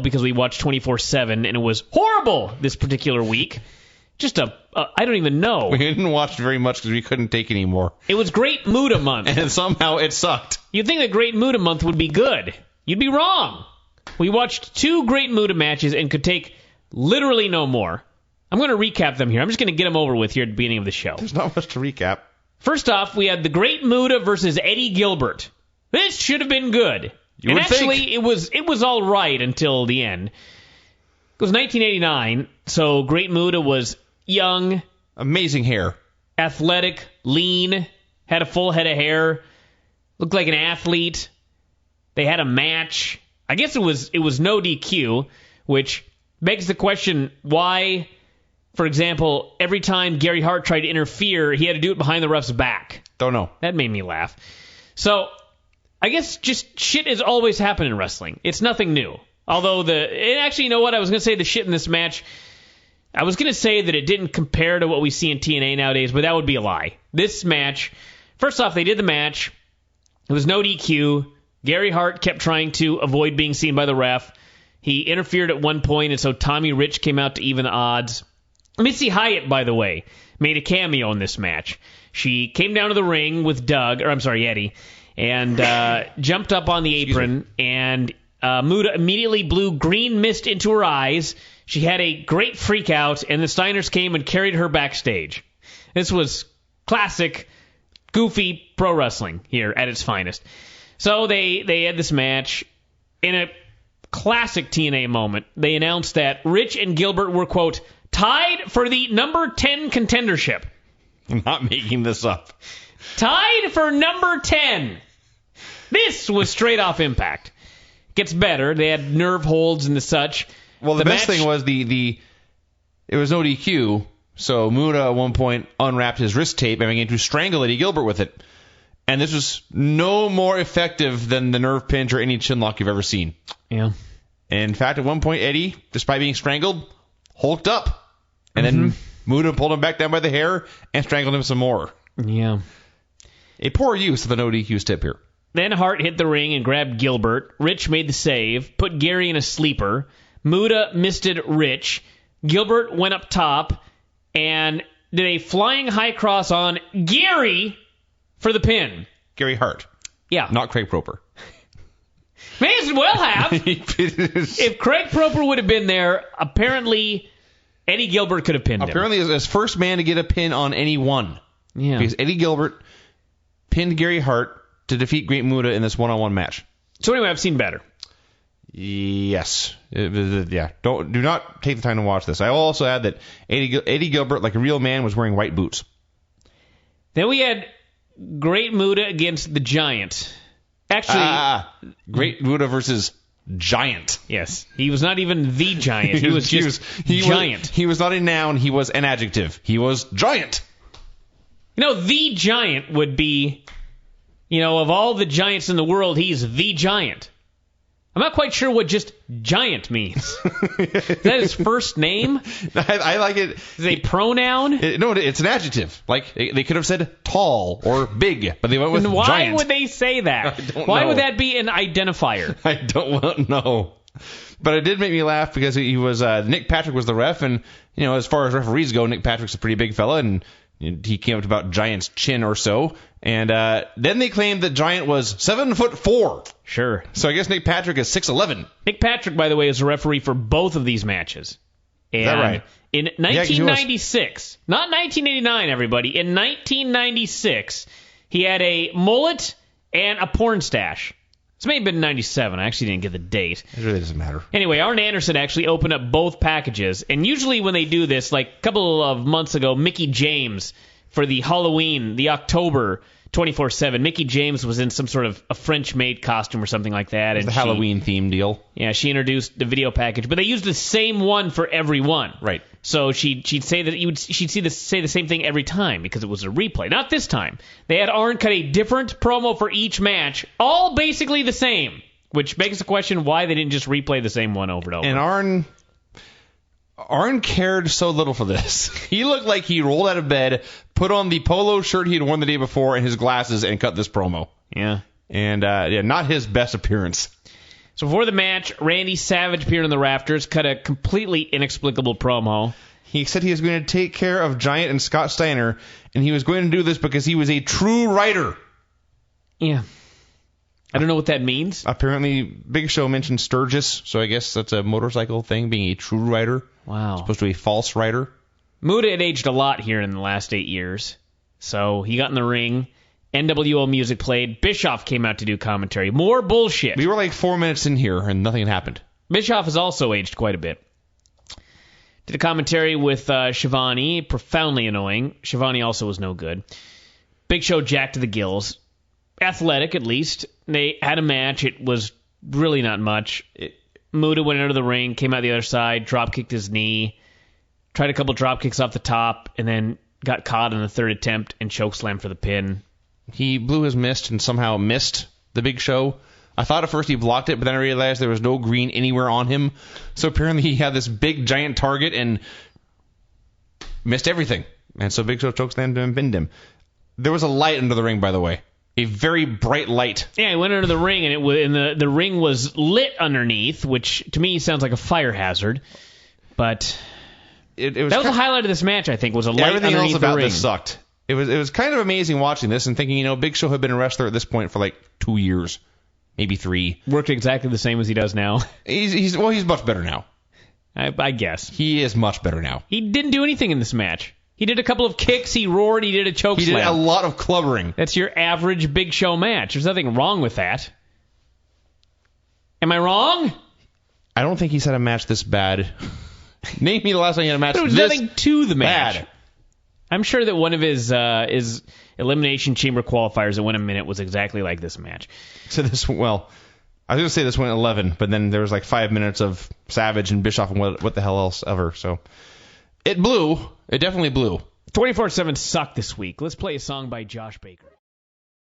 because we watched 24/7, and it was horrible this particular week. Just I don't even know. We didn't watch very much because we couldn't take anymore. It was Great Muta Month. And somehow it sucked. You'd think that Great Muta Month would be good. You'd be wrong. We watched 2 Great Muta matches and could take literally no more. I'm going to recap them here. I'm just going to get them over with here at the beginning of the show. There's not much to recap. First off, we had the Great Muta versus Eddie Gilbert. This should have been good. You would actually, think. it was all right until the end. It was 1989, so Great Muta was young, amazing hair, athletic, lean, had a full head of hair, looked like an athlete. They had a match. I guess it was no DQ, which begs the question why, for example, every time Gary Hart tried to interfere, he had to do it behind the ref's back. Don't know. That made me laugh. So, I guess just shit has always happened in wrestling. It's nothing new. Although actually, you know what? I was going to say the shit in this match, I was going to say that it didn't compare to what we see in TNA nowadays, but that would be a lie. This match, first off, they did the match. It was no DQ. Gary Hart kept trying to avoid being seen by the ref. He interfered at one point, and so Tommy Rich came out to even the odds. Missy Hyatt, by the way, made a cameo in this match. She came down to the ring with Eddie, and jumped up on the apron, and Muta immediately blew green mist into her eyes. She had a great freak out, and the Steiners came and carried her backstage. This was classic, goofy pro wrestling here at its finest. So they had this match. In a classic TNA moment, they announced that Rich and Gilbert were, quote, tied for the number 10 contendership. I'm not making this up. Tied for number 10. This was straight off Impact. Gets better. They had nerve holds and the such. Well, the best thing was it was no DQ, so Muta at one point unwrapped his wrist tape and began to strangle Eddie Gilbert with it. And this was no more effective than the nerve pinch or any chin lock you've ever seen. Yeah. In fact, at one point, Eddie, despite being strangled, hulked up. And then Muta pulled him back down by the hair and strangled him some more. Yeah. A poor use of the no DQ tip here. Then Hart hit the ring and grabbed Gilbert. Rich made the save, put Gary in a sleeper. Muta misted Rich. Gilbert went up top and did a flying high cross on Gary for the pin. Gary Hart. Yeah. Not Craig Proper. May as well have. If Craig Proper would have been there, apparently Eddie Gilbert could have pinned him. Apparently as first man to get a pin on anyone. Yeah. Because Eddie Gilbert pinned Gary Hart to defeat Great Muta in this one-on-one match. So anyway, I've seen better. Yes. Yeah. Do not take the time to watch this. I will also add that Eddie Gilbert, like a real man, was wearing white boots. Then we had Great Muta against the Giant. Actually, Great Muta versus Giant. Yes. He was not even the Giant. He was just Giant. He was not a noun. He was an adjective. He was Giant. You know, the Giant would be, of all the giants in the world, he's the Giant. I'm not quite sure what just giant means. Is that his first name? I like it. Is it a pronoun? No, it's an adjective. Like, they could have said tall or big, but they went with why giant. Why would they say that? Why would that be an identifier? I don't know. But it did make me laugh because he was Nick Patrick was the ref, and as far as referees go, Nick Patrick's a pretty big fella, and he came up to about Giant's chin or so. And then they claimed that Giant was 7'4". Sure. So I guess Nick Patrick is 6'11". Nick Patrick, by the way, is a referee for both of these matches. And is that right? In 1996, not 1989, everybody. In 1996, he had a mullet and a porn stash. This may have been 97. I actually didn't get the date. It really doesn't matter. Anyway, Arn Anderson actually opened up both packages. And usually when they do this, like a couple of months ago, Mickie James, for the Halloween, the October 24/7, Mickie James was in some sort of a French-made costume or something like that. It's the Halloween theme deal. Yeah, she introduced the video package, but they used the same one for every one. Right. So she'd say that she'd say the same thing every time because it was a replay. Not this time. They had Arn cut a different promo for each match, all basically the same, which begs the question why they didn't just replay the same one over and over. And Arn cared so little for this. He looked like he rolled out of bed, put on the polo shirt he had worn the day before and his glasses and cut this promo. Yeah. And not his best appearance. So before the match, Randy Savage appeared on the rafters, cut a completely inexplicable promo. He said he was going to take care of Giant and Scott Steiner, and he was going to do this because he was a true writer. Yeah. I don't know what that means. Apparently, Big Show mentioned Sturgis, so I guess that's a motorcycle thing, being a true writer. Wow. As opposed to a false writer. Muta had aged a lot here in the last 8 years. So he got in the ring. NWO music played. Bischoff came out to do commentary. More bullshit. We were like 4 minutes in here, and nothing had happened. Bischoff has also aged quite a bit. Did a commentary with Shivani. Profoundly annoying. Shivani also was no good. Big Show jacked to the gills. Athletic, at least. They had a match. It was really not much. Muta went under the ring, came out the other side, drop-kicked his knee, tried a couple drop-kicks off the top, and then got caught in the third attempt and chokeslammed for the pin. He blew his mist and somehow missed the Big Show. I thought at first he blocked it, but then I realized there was no green anywhere on him. So apparently he had this big, giant target and missed everything. And so Big Show chokeslammed him and pinned him. There was a light under the ring, by the way. A very bright light. Yeah, he went under the ring, and the ring was lit underneath, which to me sounds like a fire hazard. But It was that was the highlight of this match, I think, was a light everything underneath else about the ring. this sucked. It was kind of amazing watching this and thinking, Big Show had been a wrestler at this point for like 2 years, maybe 3. Worked exactly the same as he does now. He's much better now. I guess. He is much better now. He didn't do anything in this match. He did a couple of kicks, he roared, he did a choke He slam. did a lot of clubbering. That's your average Big Show match. There's nothing wrong with that. Am I wrong? I don't think he's had a match this bad. Name me the last time he had a match There was this nothing to the match. bad. I'm sure that one of his Elimination Chamber qualifiers that went a minute was exactly like this match. So I was going to say this went 11, but then there was like 5 minutes of Savage and Bischoff and what the hell else ever. So it blew. It definitely blew. 24/7 sucked this week. Let's play a song by Josh Baker.